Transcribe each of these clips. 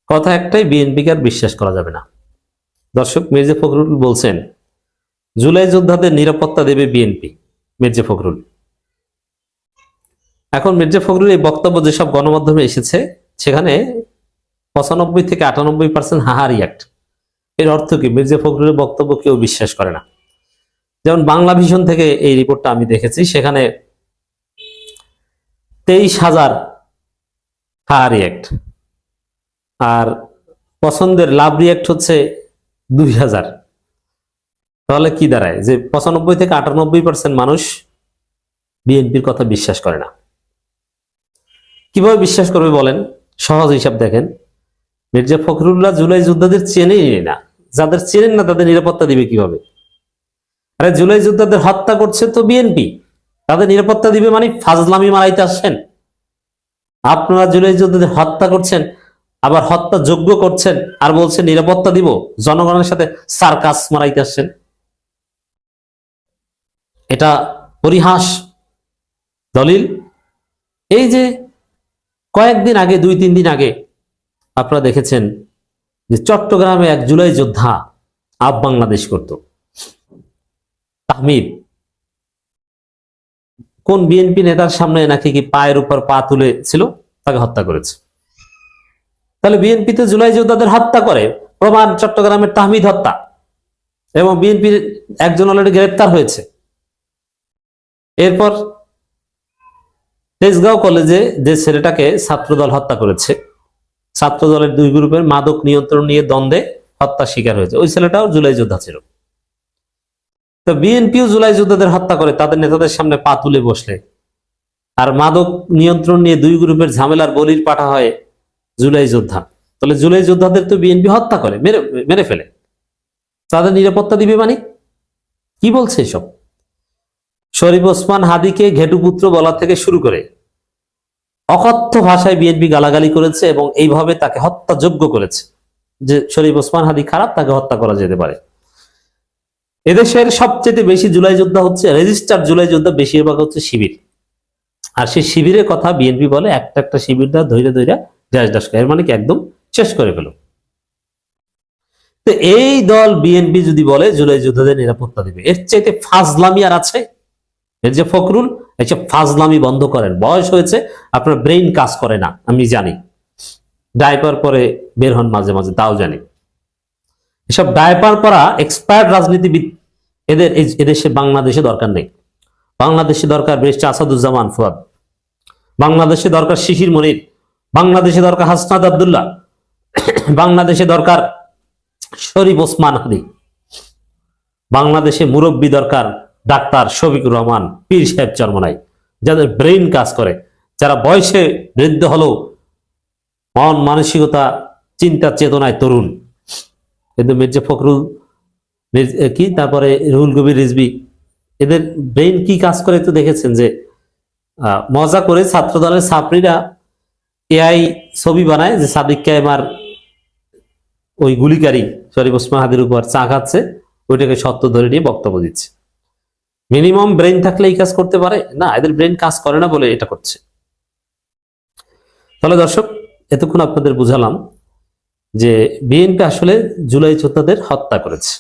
কথা একটাই, বিএনপিকে আর বিশ্বাস করা যাবে না। দর্শক, মির্জা ফখরুল বলছেন জুলাই যোদ্ধাদের নিরাপত্তা দেবে বিএনপি। মির্জা ফখরুল, এখন মির্জা ফখরুল এই বক্তব্য যেসব গণমাধ্যমে এসেছে সেখানে 95 থেকে 98% হাহা রিয়াক্ট। এর অর্থ কি? মির্জা ফখরুলের বক্তব্য কেউ বিশ্বাস করে না। যেমন বাংলা ভিশন থেকে এই রিপোর্টটা আমি দেখেছি, সেখানে 23,000 হাহা রিয়াক্ট, আর পছন্দের লাভ রিয়াক্ট হচ্ছে 2,000। তাহলে কি দাঁড়ায়? যে 95 থেকে 98% মানুষ বিএনপির কথা বিশ্বাস করে না। কিভাবে বিশ্বাস করবে বলেন? সহজ হিসাব দেখেন, মির্জা ফখরুল্লাহ জুলাই যোদ্ধাদের চেনেই না। যাদের চেনেন না তাদের নিরাপত্তা দিবে কিভাবে? আরে জুলাই যোদ্ধাদের হত্যা করছে তো বিএনপি, তাদের নিরাপত্তা দিবে মানে ফাজলামি মারাইতে আসছেন? আপনারা জুলাই যোদ্ধাদের হত্যা করছেন, আবার হত্যা যোগ্য করছেন, আর বলছেন নিরাপত্তা দিব? জনগণের সাথে সার্কাস মারাইতে আসছেন? এটা পরিহাস। দলিল এই যে কয়েকদিন আগে, 2-3 দিন আগে আপনারা দেখেছেন যে চট্টগ্রামে এক জুলাই যোদ্ধা আপ বাংলাদেশ করত, তাহমিদ, কোন বিএনপি নেতার সামনে নাকি কি পায়ের উপর পা তুলে ছিল, তাকে হত্যা করেছে। তাহলে বিএনপি তো জুলাই যোদ্ধাদের হত্যা করে, প্রমাণ চট্টগ্রামের তাহমিদ হত্যা, এবং বিএনপির একজন অলরেডি গ্রেপ্তার হয়েছে। এরপর তেজগাঁও কলেজে যে ছেলেটাকে ছাত্রদল হত্যা করেছে, ছাত্রদলের 2 গ্রুপের মাদক নিয়ন্ত্রণ নিয়ে দ্বন্দ্বে হত্যা শিকার হয়েছে, ওই ছেলেটাও জুলাই যোদ্ধা ছিল। তো বিএনপিও জুলাই যোদ্ধাদের হত্যা করে তাদের নেতাদের সামনে পা তুলে বসলে, আর মাদক নিয়ন্ত্রণ নিয়ে 2 গ্রুপের ঝামেলার বলির পাঠা হয় জুলাই যোদ্ধা। তাহলে জুলাই যোদ্ধাদের তো বিএনপি হত্যা করে, মেরে ফেলে, তাদের নিরাপত্তা দিবে মানে? কি বলছে এসব? শরীফ ওসমান হাদিকে ঘেটুপুত্র বলা থেকে শুরু করে অকথ্য ভাষায় বিএনপি গালাগালি করেছে এবং এইভাবে তাকে হত্যাযোগ্য করেছে, যে শরীফ ওসমান হাদি খারাপ, তাকে হত্যা করা যেতে পারে। এদেশের সবচেয়ে বেশি জুলাই যোদ্ধা হচ্ছে, রেজিস্টার্ড জুলাই যোদ্ধা বেশিরভাগ হচ্ছে শিবির। আর সেই শিবিরের কথা বিএনপি বলে একটা একটা শিবির ধৈর্য ডাস এর মানে কি একদম শেষ করে ফেল। তো এই দল বিএনপি যদি বলে জুলাই যোদ্ধাদের নিরাপত্তা দিবে, এর চাইতে ফাজলামি আর আছে? এর যে ফখরুল, এইসব ফাজলামি বন্ধ করেন। বয়স হয়েছে, আপনার ব্রেইন কাজ করে না, আমি জানি। ডাইপার পরে বের হন মাঝে মাঝে, তাও জানি। এসব ডাইপার পরা এক্সপায়ার্ড রাজনীতিবিদ এদেশে বাংলাদেশে দরকার নেই। বাংলাদেশে দরকার ব্যারিস্টার আসাদুজ্জামান ফুয়াদ, বাংলাদেশে দরকার শিশির মনির, বাংলাদেশে দরকার হাসনাত আব্দুল্লাহ, বাংলাদেশে দরকার শরীফ ওসমান হাদি, বাংলাদেশে মুরব্বী দরকার ডাক্তার শফিকুর রহমান, পীর সাহেব চরমনাই, যাদের ব্রেইন কাজ করে, যারা বয়সে বৃদ্ধ হলেও মন মানসিকতা চিন্তা চেতনায় তরুণ। কিন্তু মির্জা ফখরুল কি, তারপরে রুহুল কবির রিজভী, এদের ব্রেইন কি কাজ করে তো দেখেছেন। যে মজা করে ছাত্রদলের ছাত্রীরা এআই ছবি বানায় যে সাদিক কায়েমার ওই গুলিকারী শরীফ ওসমান হাদির উপর চা খাচ্ছে, ওইটাকে সত্য ধরে নিয়ে বক্তব্য দিচ্ছে। মিনিমাম ব্রেইন থাকলে এই কাজ করতে পারে না? এদের ব্রেইন কাজ করে না বলে এটা করছে। তাহলে দর্শক, এতক্ষণ আপনাদের বুঝালাম যে বিএনপি আসলে জুলাই যোদ্ধাদের হত্যা করেছে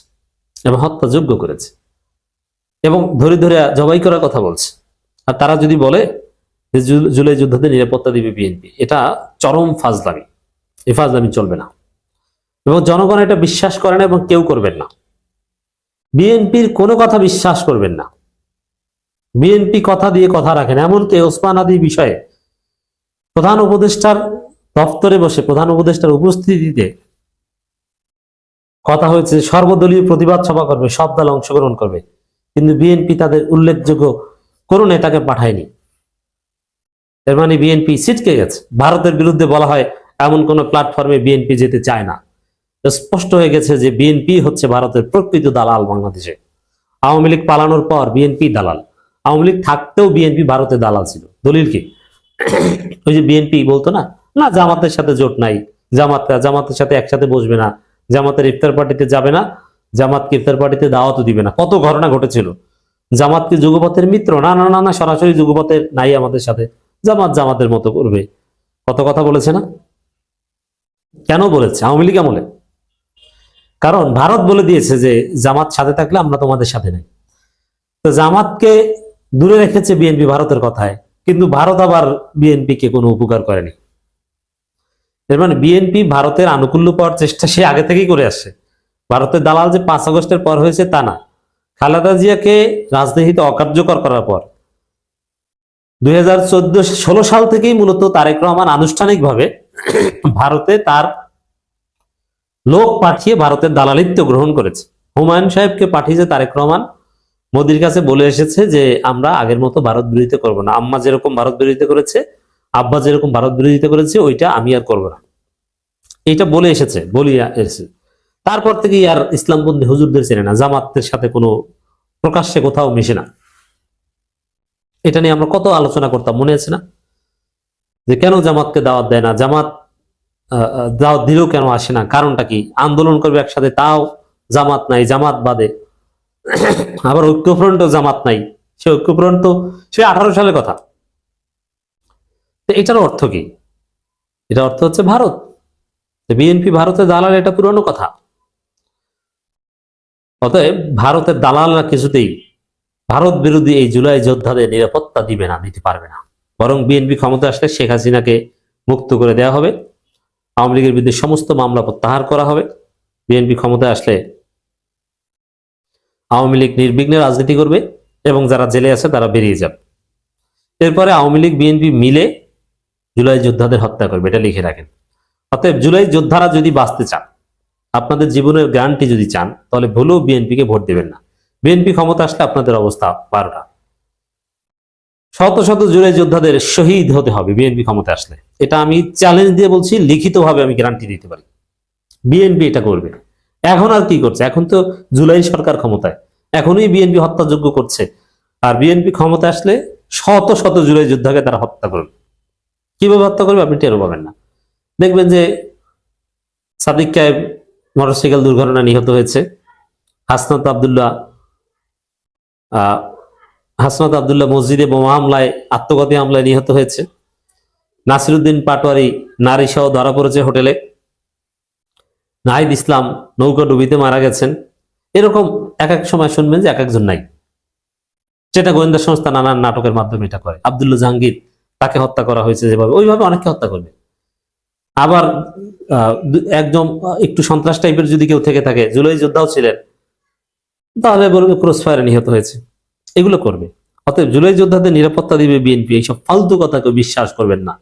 এবং হত্যাযোগ্য করেছে, এবং ধরে ধরে জবাই করার কথা বলছে। আর তারা যদি বলে যে জুলাই যোদ্ধাদের নিরাপত্তা দিবে বিএনপি, এটা চরম ফাজলামি। এই ফাজলামি চলবে না, এবং জনগণ এটা বিশ্বাস করে না, এবং কেউ করবেন না। বিএনপির কোনো কথা বিশ্বাস করবেন না। বিএনপি কথা দিয়ে কথা রাখে না। এমনকি ওসমান হাদি বিষয়ে প্রধান উপদেষ্টার দপ্তরে বসে প্রধান উপদেষ্টার উপস্থিতিতে কথা হয়েছে, সর্বদলীয় প্রতিবাদ সভা করবে, সব দল অংশগ্রহণ করবে, কিন্তু বিএনপি তাদের উল্লেখযোগ্য কোন নেতাকে পাঠায়নি। এর মানে বিএনপি ছিটকে গেছে। ভারতের বিরুদ্ধে বলা হয় এমন কোন প্ল্যাটফর্মে বিএনপি যেতে চায় না। স্পষ্ট হয়ে গেছে যে বিএনপি হচ্ছে ভারতের প্রকৃত দালাল বাংলাদেশে। আওয়ামী লীগ পালানোর পর বিএনপি দালাল, আওয়ামী লীগ থাকতেও বিএনপি ভারতে দালাল ছিল। দলিল কি? ওই যে বিএনপি বলতো না, না জামাতের সাথে জোট নাই, জামাতের সাথে একসাথে বসবে না, জামাতের ইফতার পার্টিতে যাবে না, জামাতকে ইফতার পার্টিতে দাওয়াতও দিবে না। কত ঘটনা ঘটেছিল। জামাতকে যুগপথের মিত্র, না না না না, সরাসরি যুগপথের নাই আমাদের সাথে, জামাত জামাতের মতো করবে, কত কথা বলেছে না? কেন বলেছে? আওয়ামী লীগ আমলে। কারণ ভারত বলে দিয়েছে যে জামাত সাথে থাকলে আমরা তোমাদের সাথে নেই। তো জামাতকে দূরে রেখেছে বিএনপি ভারতের কথায়, কিন্তু ভারত আবার বিএনপি কে কোনো উপকার করেনি। এর মানে বিএনপি ভারতের আনুকূল্য পাওয়ার চেষ্টা সে আগে থেকেই করে আসছে। ভারতের দালাল যে 5 আগস্টের পর হয়েছে তা না। খালেদা জিয়াকে রাজনীতিতে অকার্যকর করার পর 2014-16 সাল থেকেই মূলত তারেক রহমান আনুষ্ঠানিকভাবে ভারতে তার লোক পাঠিয়ে ভারতের দালালিত্ব গ্রহণ করেছে। হুমায়ুন সাহেবকে পাঠিয়েছে তারেক রহমান, মোদির কাছে বলে এসেছে যে আমরা আগের মতো ভারত বিরোধিতা করব না। আম্মা যেরকম ভারত বিরোধিতা করেছে, আব্বা যেরকম ভারত বিরোধিতা করেছে, ওইটা আমি আর করবো না, এইটা বলে এসেছে, তারপর থেকে আর ইসলামপন্থী হুজুরদের চেনে না, জামাতের সাথে কোনো প্রকাশ্যে কোথাও মিশে না। এটা নিয়ে আমরা কত আলোচনা করতাম, মনে আছে না? যে কেন জামাতকে দাওয়াত দেয় না, জামাত দাওয়াত দিলেও কেন আসে না, কারণটা কি? আন্দোলন করবে একসাথে, তাও জামাত নাই, জামাত বাদে। আবার ঐক্যফ্রন্টও জামাত নাই, সে ঐক্যফ্রন্ট তো সে 18 সালের কথা। তো এটার অর্থ কি? এটা অর্থ হচ্ছে ভারত, বিএনপি ভারতের দালাল, এটা পুরনো কথা। অতএব ভারতের দালালরা কিছুতেই ভারত বিরোধী এই জুলাই যোদ্ধাদের নিরাপত্তা দিবে না, দিতে পারবে না। বরং বিএনপি ক্ষমতা আসলে শেখ হাসিনাকে মুক্ত করে দেওয়া হবে, আওয়ামী লীগের বিরুদ্ধে সমস্ত মামলা প্রত্যাহার করা হবে। বিএনপি ক্ষমতায় আসলে আওয়ামী লীগ নির্বিঘ্নে রাজনীতি করবে এবং যারা জেলে আছে তারা বেরিয়ে যাবে। এরপরে আওয়ামী লীগ বিএনপি মিলে জুলাই যোদ্ধাদের হত্যা করবে, এটা লিখে রাখেন। অতএব জুলাই যোদ্ধারা যদি বাঁচতে চান, আপনাদের জীবনের গ্যারান্টি যদি চান, তাহলে ভুলেও বিএনপিকে ভোট দেবেন না। বিএনপি ক্ষমতা আসলে আপনাদের অবস্থা 12টা। শত শত জুলাই যোদ্ধাদের শহীদ হতে হবে বিএনপি ক্ষমতা আসলে, এটা আমি চ্যালেঞ্জ দিয়ে বলছি, লিখিতভাবে আমি গ্যারান্টি দিতে পারি বিএনপি এটা করবে। এখন আর কি করছে? এখন তো জুলাই সরকার ক্ষমতায়, এখনই বিএনপি হত্যাযোগ্য করছে। আর বিএনপি ক্ষমতা আসলে শত শত জুলাই যোদ্ধাকে তারা হত্যা করবে। কিভাবে হত্যা করবে আপনি টেরও পাবেন না। দেখবেন যে সাদিক কায়েব মোটরসাইকেল দুর্ঘটনা নিহত হয়েছে, হাসনাত আব্দুল্লাহ মসজিদে বোমা হামলায়, আত্মঘাতী হামলায় নিহত হয়েছে, নাসিরুদ্দিন পাটোয়ারি নারী সহ ধরা পড়েছে হোটেলে, নাহিদ ইসলাম নৌকা ডুবিতে মারা গেছেন। এরকম এক এক সময় শুনবেন যে এক একজন নাই, যেটা গোয়েন্দা সংস্থা নানান নাটকের মাধ্যমে এটা করে। আব্দুল্লাহ জাহাঙ্গীর, তাকে হত্যা করা হয়েছে যেভাবে, ওইভাবে অনেককে হত্যা করবে। আবার একদম একটু সন্ত্রাস টাইপের যদি কেউ থেকে থাকে, জুলাই যোদ্ধাও ছিলেন, তাহলে বলবে ক্রস ফায়ারে নিহত হয়েছে, এগুলো করবে। অতএব জুলাই যোদ্ধাদের নিরাপত্তা দিবে বিএনপি, এইসব ফালতু কথা কেউ বিশ্বাস করবেন না।